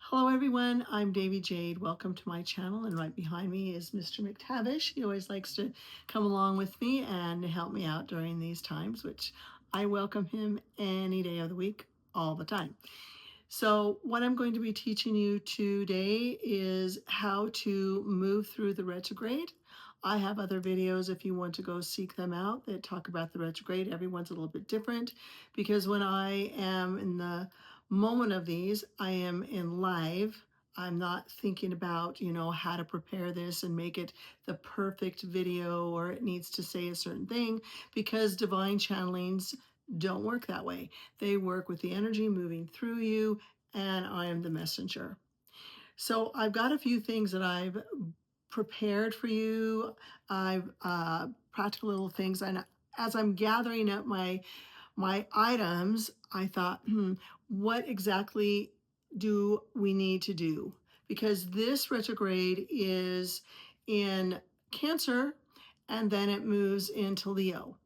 Hello everyone, I'm Devi Jade. Welcome to my channel, and right behind me is Mr. McTavish. He always likes to come along with me and help me out during these times, which I welcome him any day of the week, all the time. So what I'm going to be teaching you today is how to move through the retrograde. I have other videos if you want to go seek them out that talk about the retrograde. Everyone's a little bit different because when I am in the moment of these, I am in live. I'm not thinking about, how to prepare this and make it the perfect video or it needs to say a certain thing, because divine channelings don't work that way. They work with the energy moving through you, and I am the messenger. So I've got a few things that I've prepared for you. I've practical little things, and as I'm gathering up my items, I thought, what exactly do we need to do? Because this retrograde is in Cancer, and then it moves into Leo.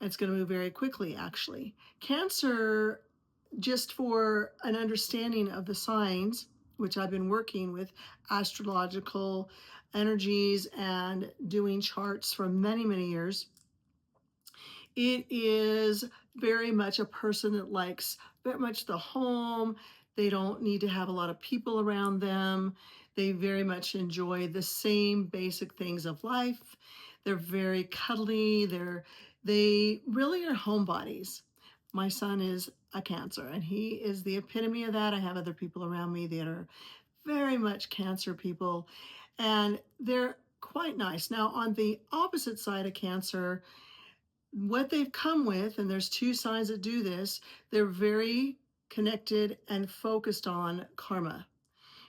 It's going to move very quickly, actually. Cancer, just for an understanding of the signs, which I've been working with astrological energies and doing charts for many, many years. It is very much a person that likes very much the home. They don't need to have a lot of people around them. They very much enjoy the same basic things of life. They're very cuddly. They really are homebodies. My son is a Cancer, and he is the epitome of that. I have other people around me that are very much Cancer people, and they're quite nice. Now, on the opposite side of Cancer, what they've come with, and there's two signs that do this, they're very connected and focused on karma.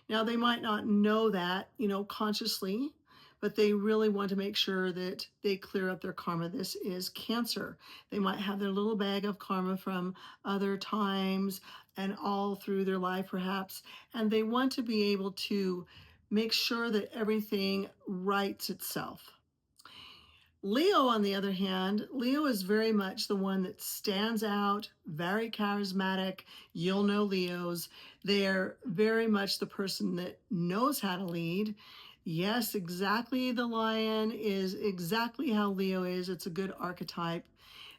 Now, they might not know that, consciously, but they really want to make sure that they clear up their karma. This is Cancer. They might have their little bag of karma from other times and all through their life, perhaps, and they want to be able to make sure that everything rights itself. Leo, on the other hand, Leo is very much the one that stands out, very charismatic. You'll know Leos. They're very much the person that knows how to lead. Yes, exactly. The lion is exactly how Leo is. It's a good archetype.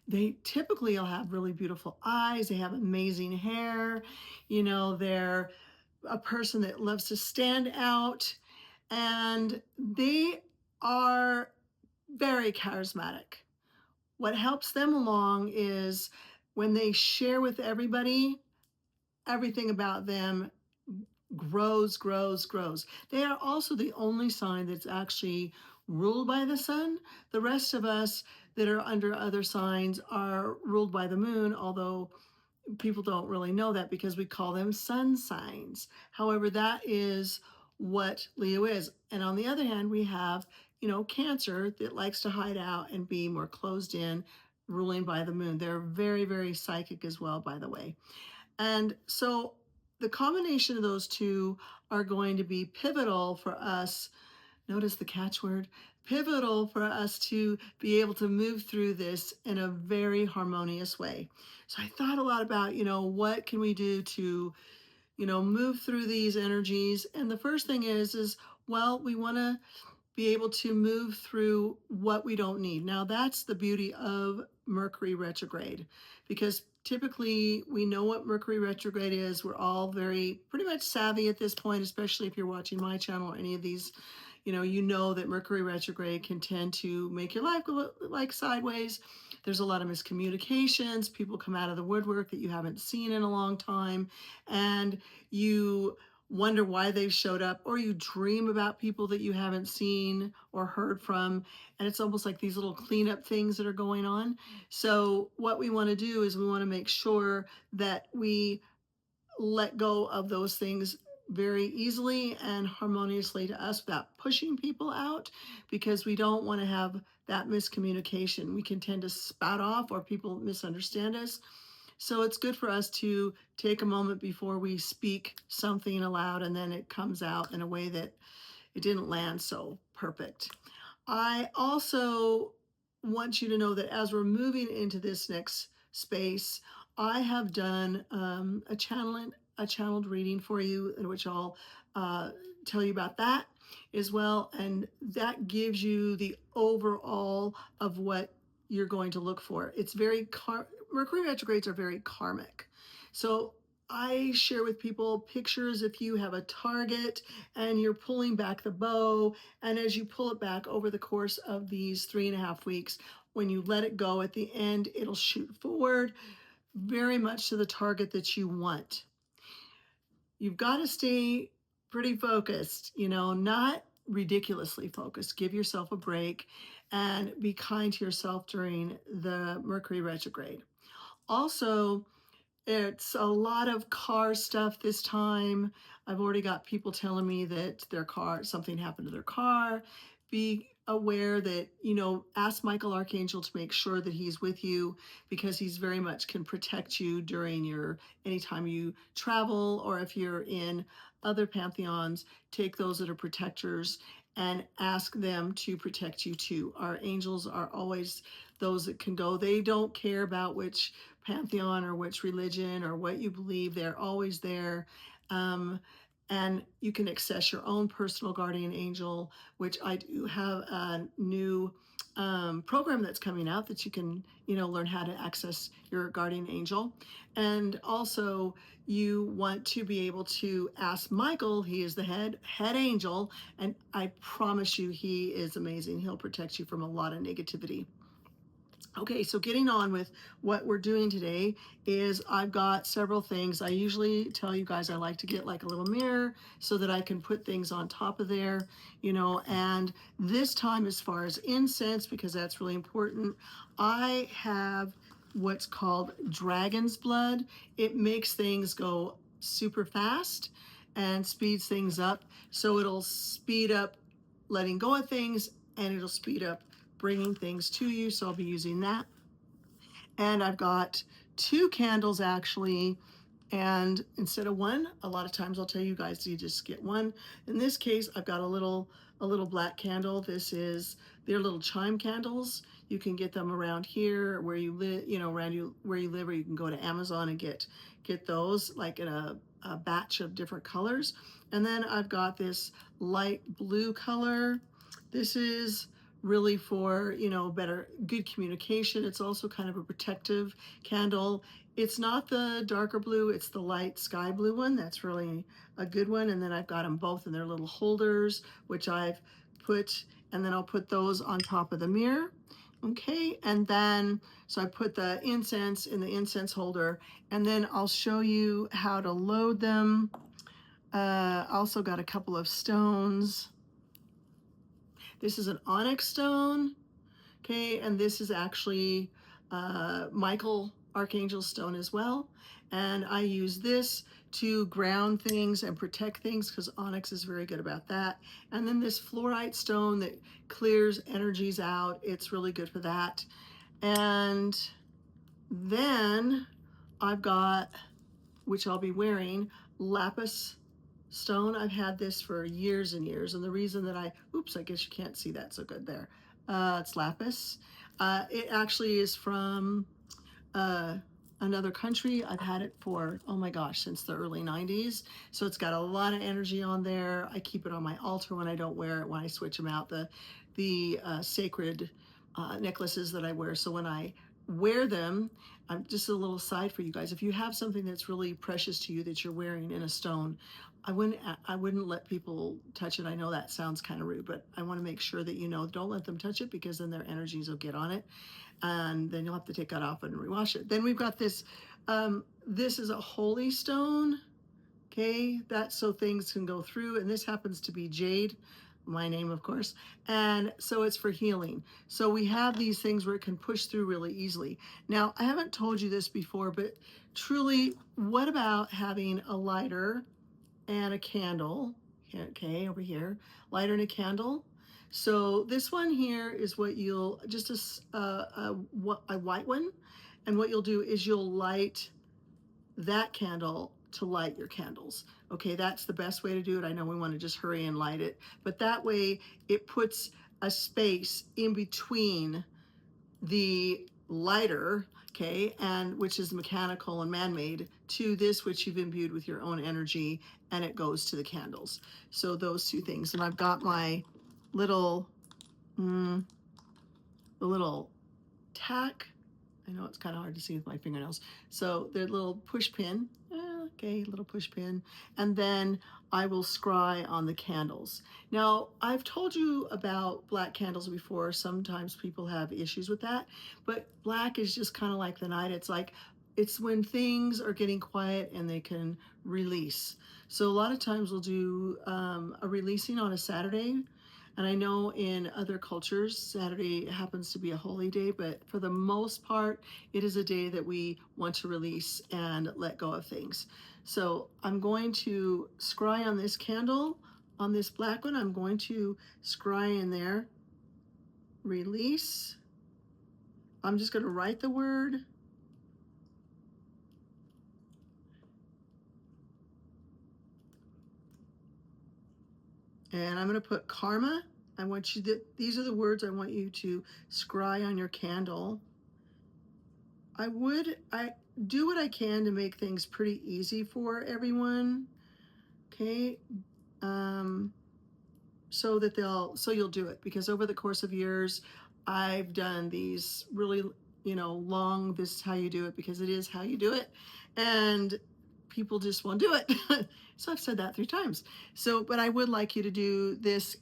They typically will have really beautiful eyes. They have amazing hair. They're a person that loves to stand out, and they are very charismatic. What helps them along is when they share with everybody, everything about them grows, grows, grows. They are also the only sign that's actually ruled by the sun. The rest of us that are under other signs are ruled by the moon, although people don't really know that because we call them sun signs. However, that is what Leo is. And on the other hand, we have, Cancer that likes to hide out and be more closed in, ruling by the moon. They're very, very psychic as well, by the way. And so the combination of those two are going to be pivotal for us. Notice the catchword, pivotal for us to be able to move through this in a very harmonious way. So I thought a lot about, what can we do to, move through these energies. And the first thing is, well, we want to be able to move through what we don't need. Now, that's the beauty of Mercury retrograde, because typically we know what Mercury retrograde is. We're all pretty much savvy at this point, especially if you're watching my channel or any of these. You know that Mercury retrograde can tend to make your life go like sideways. There's a lot of miscommunications. People come out of the woodwork that you haven't seen in a long time, and you wonder why they've showed up, or you dream about people that you haven't seen or heard from, and it's almost like these little cleanup things that are going on. So what we want to do is we want to make sure that we let go of those things very easily and harmoniously to us without pushing people out, because we don't want to have that miscommunication. We can tend to spout off, or people misunderstand us. So it's good for us to take a moment before we speak something aloud, and then it comes out in a way that it didn't land so perfect. I also want you to know that as we're moving into this next space, I have done a channeling a channeled reading for you, in which I'll tell you about that as well. And that gives you the overall of what you're going to look for. It's very, Mercury retrogrades are very karmic. So I share with people pictures if you have a target and you're pulling back the bow, and as you pull it back over the course of these 3.5 weeks, when you let it go at the end, it'll shoot forward very much to the target that you want. You've got to stay pretty focused, not ridiculously focused. Give yourself a break and be kind to yourself during the Mercury retrograde. Also, it's a lot of car stuff this time. I've already got people telling me that something happened to their car. Be aware that, ask Michael Archangel to make sure that he's with you, because he's very much can protect you during anytime you travel, or if you're in other pantheons, take those that are protectors and ask them to protect you too. Our angels are always those that can go. They don't care about which pantheon or which religion or what you believe. They're always there. And you can access your own personal guardian angel, which I do have a new program that's coming out that you can, learn how to access your guardian angel. And also, you want to be able to ask Michael. He is the head angel, and I promise you, he is amazing. He'll protect you from a lot of negativity. Okay, so getting on with what we're doing today is I've got several things. I usually tell you guys I like to get like a little mirror so that I can put things on top of there, and this time, as far as incense, because that's really important, I have what's called dragon's blood. It makes things go super fast and speeds things up. So it'll speed up letting go of things, and it'll speed up bringing things to you. So I'll be using that. And I've got 2 candles actually, and instead of one, a lot of times I'll tell you guys you just get one. In this case, I've got a little black candle. They're little chime candles. You can get them around here where you live, where you live, or you can go to Amazon and get those like in a batch of different colors. And then I've got this light blue color. This is really for, good communication. It's also kind of a protective candle. It's not the darker blue, it's the light sky blue one. That's really a good one. And then I've got them both in their little holders, which I've put, and then I'll put those on top of the mirror. Okay, and then, so I put the incense in the incense holder, and then I'll show you how to load them. Also got a couple of stones. This is an onyx stone, okay, and this is actually Michael Archangel stone as well. And I use this to ground things and protect things, because onyx is very good about that. And then this fluorite stone that clears energies out, it's really good for that. And then I've got, which I'll be wearing, lapis stone. I've had this for years and years, and the reason that I guess you can't see that so good there. It's lapis. It actually is from another country. I've had it for, oh my gosh, since the early 90s. So it's got a lot of energy on there. I keep it on my altar when I don't wear it, when I switch them out, the sacred necklaces that I wear. So when I wear them, just a little side for you guys, if you have something that's really precious to you that you're wearing in a stone, I wouldn't let people touch it. I know that sounds kind of rude, but I want to make sure that don't let them touch it, because then their energies will get on it, and then you'll have to take that off and rewash it. Then we've got this. This is a holy stone. Okay, that's so things can go through, and this happens to be jade, my name, of course, and so it's for healing. So we have these things where it can push through really easily. Now, I haven't told you this before, but truly, what about having a lighter and a candle? Okay, over here, lighter and a candle. So this one here is what you'll, just a white one, and what you'll do is you'll light that candle to light your candles. Okay, that's the best way to do it. I know we want to just hurry and light it, but that way it puts a space in between the lighter, okay, and which is mechanical and man-made, to this which you've imbued with your own energy, and it goes to the candles. So those two things. And I've got my little, the little tack. I know it's kind of hard to see with my fingernails. So the little push pin, okay, little push pin, and then I will scry on the candles. Now, I've told you about black candles before. Sometimes people have issues with that, but black is just kind of like the night. It's like, it's when things are getting quiet and they can release. So a lot of times we'll do a releasing on a Saturday. And I know in other cultures, Saturday happens to be a holy day, but for the most part, it is a day that we want to release and let go of things. So I'm going to scry on this candle, on this black one. I'm going to scry in there, release. I'm just going to write the word. And I'm going to put karma. I want you to, these are the words I want you to scry on your candle. I do what I can to make things pretty easy for everyone. Okay. So that you'll do it, because over the course of years, I've done these really, long, this is how you do it, because it is how you do it. And people just won't do it. So I've said that 3 times. So, but I would like you to do this,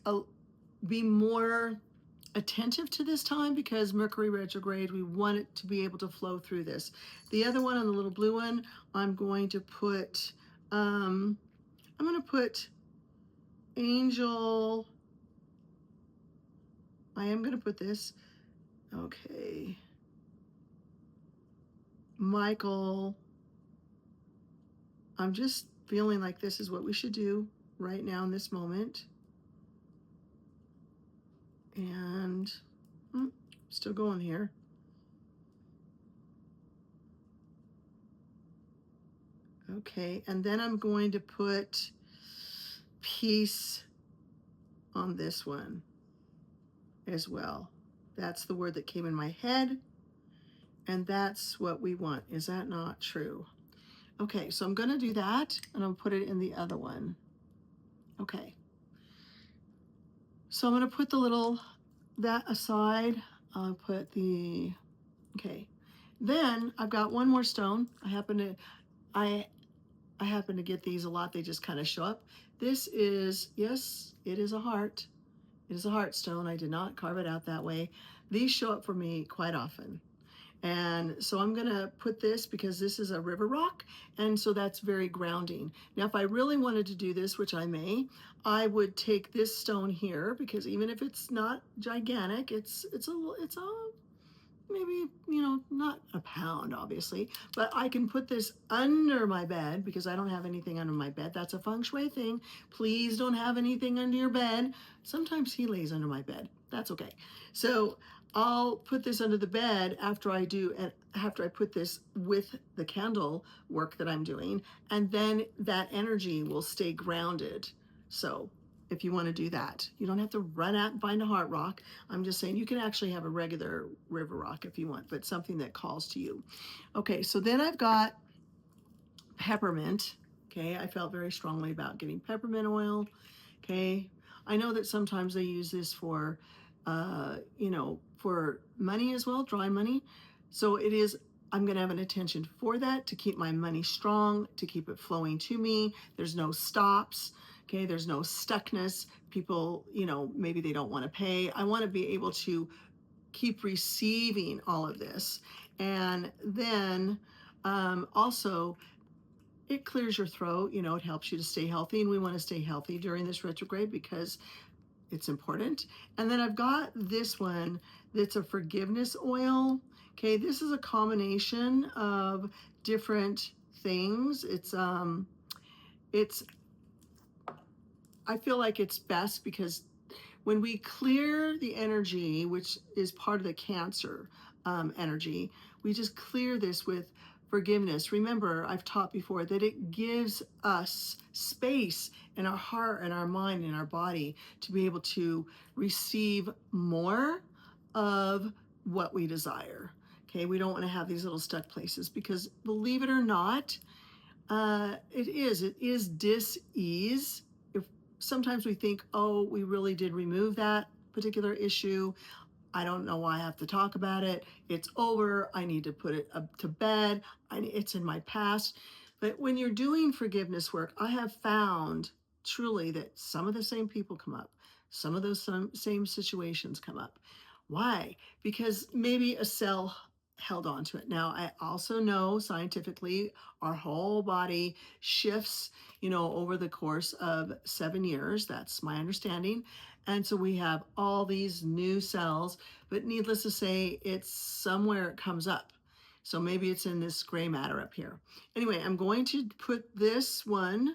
be more attentive to this time, because Mercury retrograde, we want it to be able to flow through this. The other one, on the little blue one, I'm going to put angel. I am going to put this, okay, Michael. I'm just feeling like this is what we should do right now in this moment. And still going here. Okay, and then I'm going to put peace on this one as well. That's the word that came in my head, and that's what we want. Is that not true? Okay, so I'm going to do that, and I'll put it in the other one. Okay. So I'm going to put that aside. I'll put okay. Then I've got one more stone. I happen to get these a lot. They just kind of show up. This is, yes, it is a heart. It is a heart stone. I did not carve it out that way. These show up for me quite often. And so I'm going to put this, because this is a river rock, and so that's very grounding. Now, if I really wanted to do this, which I may, I would take this stone here, because even if it's not gigantic, it's maybe, not a pound, obviously, but I can put this under my bed, because I don't have anything under my bed. That's a feng shui thing. Please don't have anything under your bed. Sometimes he lays under my bed. That's okay. So I'll put this under the bed after I put this with the candle work that I'm doing, and then that energy will stay grounded. So if you want to do that, you don't have to run out and find a heart rock. I'm just saying you can actually have a regular river rock if you want, but something that calls to you. Okay, so then I've got peppermint. Okay, I felt very strongly about getting peppermint oil. Okay, I know that sometimes they use this for for money as well, dry money. So it is, I'm going to have an intention for that, to keep my money strong, to keep it flowing to me. There's no stops. Okay, there's no stuckness. People, maybe they don't want to pay. I want to be able to keep receiving all of this. And then also, it clears your throat. It helps you to stay healthy, and we want to stay healthy during this retrograde because it's important. And then I've got this one that's a forgiveness oil. Okay, this is a combination of different things. I feel like it's best because when we clear the energy, which is part of the Cancer energy, we just clear this with forgiveness. Remember, I've taught before that it gives us space in our heart and our mind and our body to be able to receive more of what we desire. Okay, we don't want to have these little stuck places because, believe it or not, it is dis-ease. If sometimes we think, oh, we really did remove that particular issue, I don't know why I have to talk about it. It's over. I need to put it up to bed. It's in my past. But when you're doing forgiveness work, I have found truly that some of the same people come up. Some of those same situations come up. Why? Because maybe a cell held on to it. Now, I also know scientifically our whole body shifts, over the course of 7 years. That's my understanding. And so we have all these new cells, but needless to say, it's somewhere it comes up. So maybe it's in this gray matter up here. Anyway, I'm going to put this one,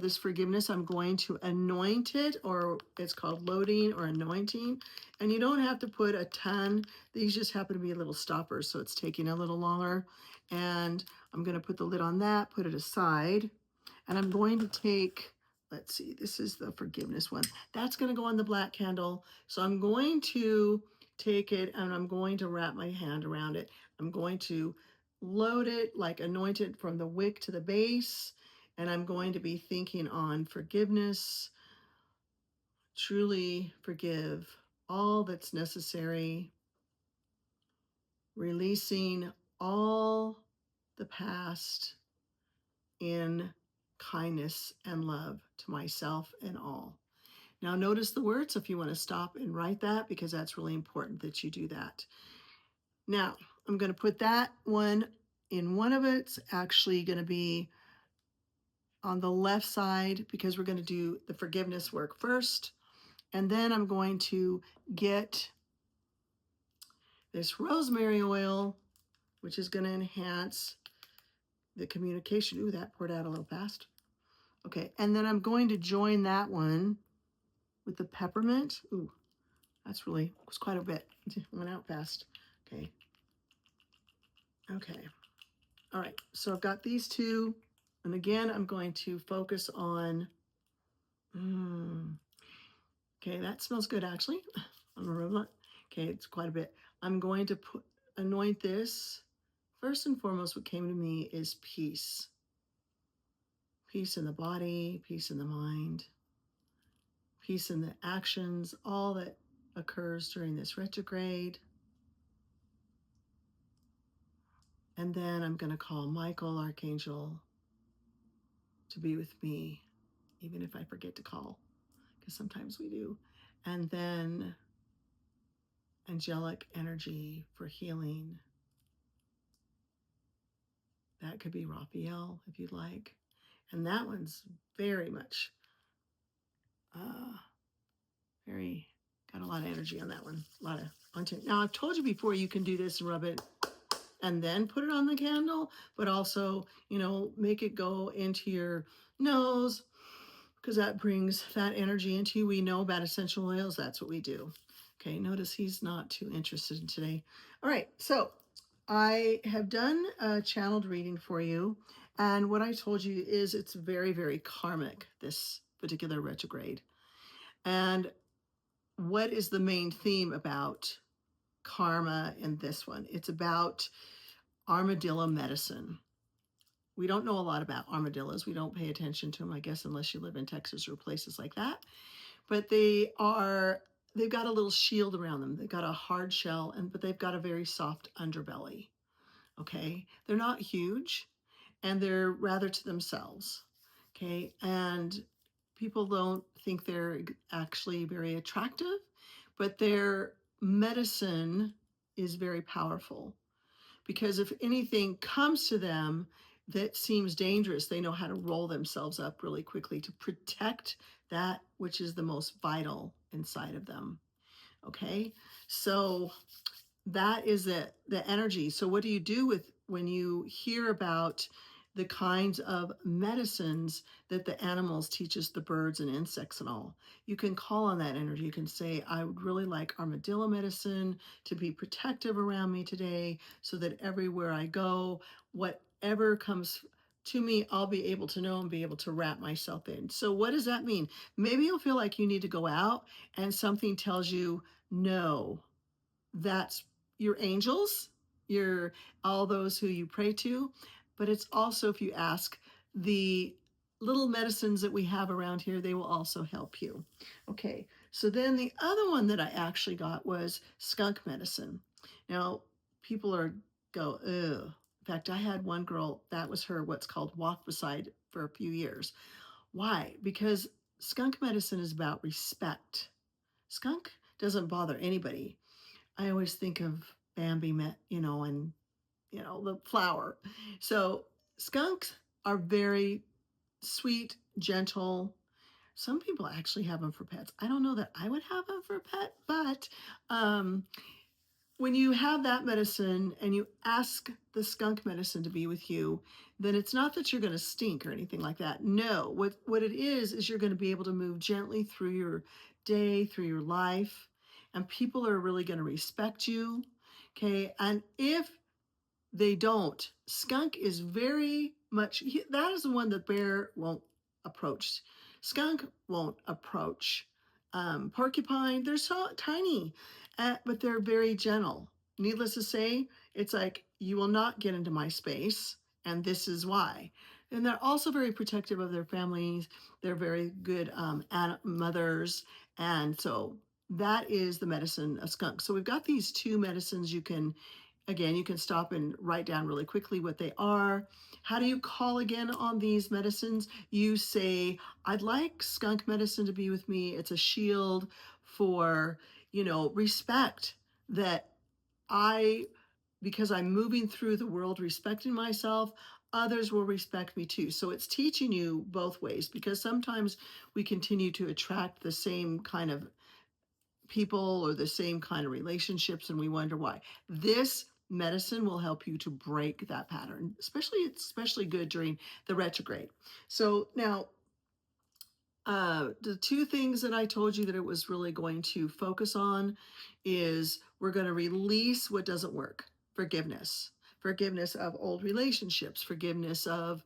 this forgiveness, I'm going to anoint it, or it's called loading or anointing. And you don't have to put a ton. These just happen to be little stoppers, so it's taking a little longer. And I'm going to put the lid on that, put it aside. And I'm going to take, let's see, this is the forgiveness one. That's going to go on the black candle. So I'm going to take it and I'm going to wrap my hand around it. I'm going to load it, like anoint it from the wick to the base. And I'm going to be thinking on forgiveness, truly forgive all that's necessary, releasing all the past in kindness and love to myself and all. Now notice the words if you want to stop and write that, because that's really important that you do that. Now I'm going to put that one in. One of it's actually going to be on the left side because we're going to do the forgiveness work first. And then I'm going to get this rosemary oil, which is going to enhance the communication. Ooh, that poured out a little fast. Okay, and then I'm going to join that one with the peppermint. Ooh, that's really, was quite a bit. It went out fast. Okay. Okay. All right, so I've got these two. And again, I'm going to focus on, okay, that smells good actually. On aroma. Okay, it's quite a bit. I'm going to anoint this. First and foremost, what came to me is peace. Peace in the body, peace in the mind, peace in the actions, all that occurs during this retrograde. And then I'm going to call Michael, Archangel, to be with me, even if I forget to call, because sometimes we do. And then angelic energy for healing. That could be Raphael, if you'd like. And that one's very much, very, got a lot of energy on that one. A lot of content. Now, I've told you before, you can do this and rub it and then put it on the candle, but also, make it go into your nose, because that brings that energy into you. We know about essential oils. That's what we do. Okay, notice he's not too interested in today. All right, so I have done a channeled reading for you. And what I told you is it's very, very karmic, this particular retrograde. And what is the main theme about karma in this one? It's about armadillo medicine. We don't know a lot about armadillos. We don't pay attention to them, I guess, unless you live in Texas or places like that. But they've got a little shield around them. They've got a hard shell, but they've got a very soft underbelly. Okay, they're not huge, and they're rather to themselves. Okay, and people don't think they're actually very attractive, but their medicine is very powerful, because if anything comes to them that seems dangerous, they know how to roll themselves up really quickly to protect that which is the most vital inside of them. Okay, so that is the energy. So what do you do with when you hear about the kinds of medicines that the animals teach us, the birds and insects and all? You can call on that energy. You can say, I would really like armadillo medicine to be protective around me today, so that everywhere I go, whatever comes to me, I'll be able to know and be able to wrap myself in. So what does that mean? Maybe you'll feel like you need to go out and something tells you, no, that's your angels. your all those who you pray to, but it's also if you ask the little medicines that we have around here, they will also help you. Okay, so then the other one that I actually got was skunk medicine. Now, people are go, ugh. In fact, I had one girl, that was her what's called walk beside for a few years. Why? Because skunk medicine is about respect. Skunk doesn't bother anybody. I always think of Bambi, and the flower. So skunks are very sweet, gentle. Some people actually have them for pets. I don't know that I would have them for a pet, but um, when you have that medicine and you ask the skunk medicine to be with you, then it's not that you're going to stink or anything like that. No, what it is you're going to be able to move gently through your day, through your life, and people are really going to respect you. Okay, and if they don't. Skunk is very much, that is the one that bear won't approach. Skunk won't approach. Porcupine, they're so tiny, but they're very gentle. Needless to say, it's like, you will not get into my space, and this is why. And they're also very protective of their families. They're very good mothers. And so that is the medicine of skunk. So we've got these two medicines you can. Again, you can stop and write down really quickly what they are. How do you call again on these medicines? You say, I'd like skunk medicine to be with me. It's a shield for, respect that I, because I'm moving through the world respecting myself, others will respect me too. So it's teaching you both ways, because sometimes we continue to attract the same kind of people or the same kind of relationships, and we wonder why. This medicine will help you to break that pattern. It's especially good during the retrograde. So now, the two things that I told you that it was really going to focus on is we're going to release what doesn't work. Forgiveness of old relationships, forgiveness of,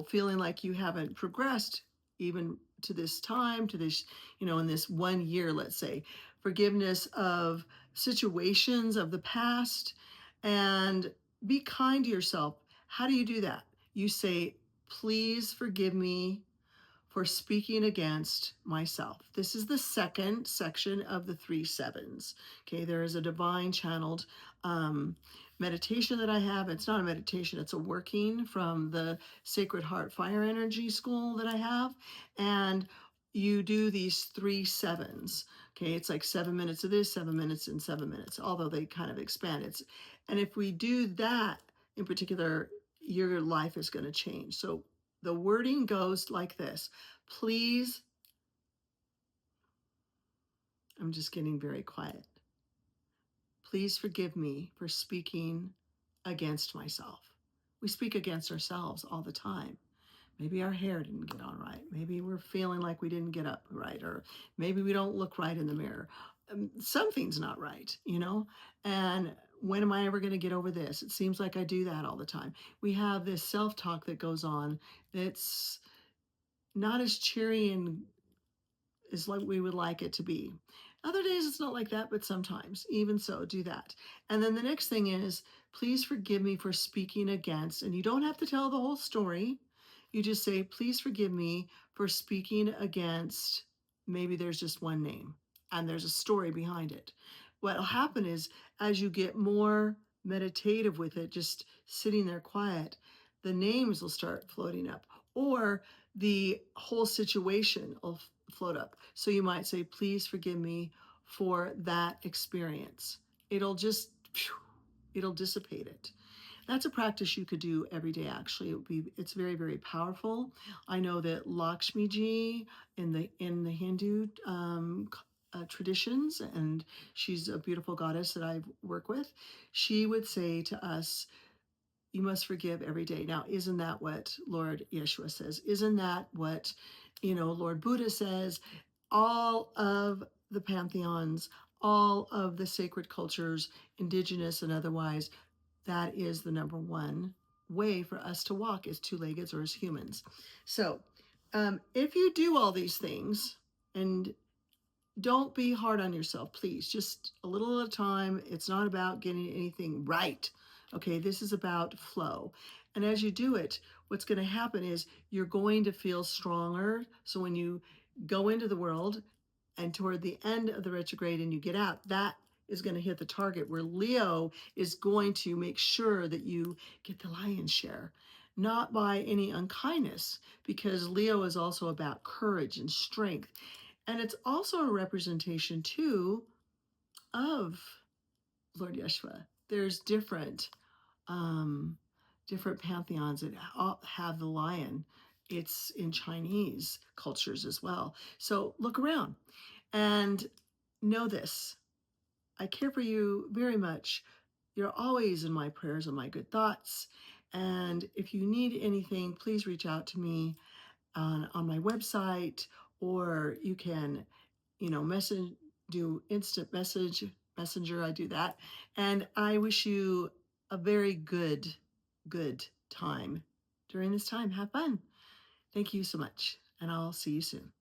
feeling like you haven't progressed even to this time, to this, in this 1 year, let's say. Forgiveness of situations of the past, and be kind to yourself. How do you do that? You say, please forgive me for speaking against myself. This is the second section of the 3 sevens. Okay, there is a divine channeled meditation that I have. It's not a meditation, it's a working from the Sacred Heart Fire Energy School that I have. And you do these 3 sevens. Okay, it's like 7 minutes of this, 7 minutes, and 7 minutes, although they kind of expand. And if we do that in particular, your life is going to change. So the wording goes like this. Please, I'm just getting very quiet. Please forgive me for speaking against myself. We speak against ourselves all the time. Maybe our hair didn't get on right. Maybe we're feeling like we didn't get up right, or maybe we don't look right in the mirror. Something's not right, And when am I ever going to get over this? It seems like I do that all the time. We have this self-talk that goes on that's not as cheery and is like we would like it to be. Other days it's not like that, but sometimes. Even so, do that. And then the next thing is, please forgive me for speaking against, and you don't have to tell the whole story. You just say, please forgive me for speaking against, maybe there's just one name and there's a story behind it. What'll happen is, as you get more meditative with it, just sitting there quiet, the names will start floating up, or the whole situation will float up. So you might say, please forgive me for that experience. It'll dissipate it. That's a practice you could do every day. Actually, it's very, very powerful. I know that Lakshmi Ji in the Hindu traditions, and she's a beautiful goddess that I work with. She would say to us, you must forgive every day. Now, isn't that what Lord Yeshua says? Isn't that what, Lord Buddha says? All of the pantheons, all of the sacred cultures, indigenous and otherwise, that is the number one way for us to walk as two-leggeds or as humans. So if you do all these things, and don't be hard on yourself, please, just a little at a time. It's not about getting anything right Okay, this is about flow. And as you do it, what's going to happen is you're going to feel stronger. So when you go into the world and toward the end of the retrograde and you get out, that is going to hit the target, where Leo is going to make sure that you get the lion's share, not by any unkindness, because Leo is also about courage and strength. And it's also a representation too of Lord Yeshua. There's um, different pantheons that have the lion. It's in Chinese cultures as well. So look around and know this. I care for you very much. You're always in my prayers and my good thoughts. And if you need anything, please reach out to me on my website, or you can, message, do instant messenger. I do that. And I wish you a very good time during this time. Have fun. Thank you so much. And I'll see you soon.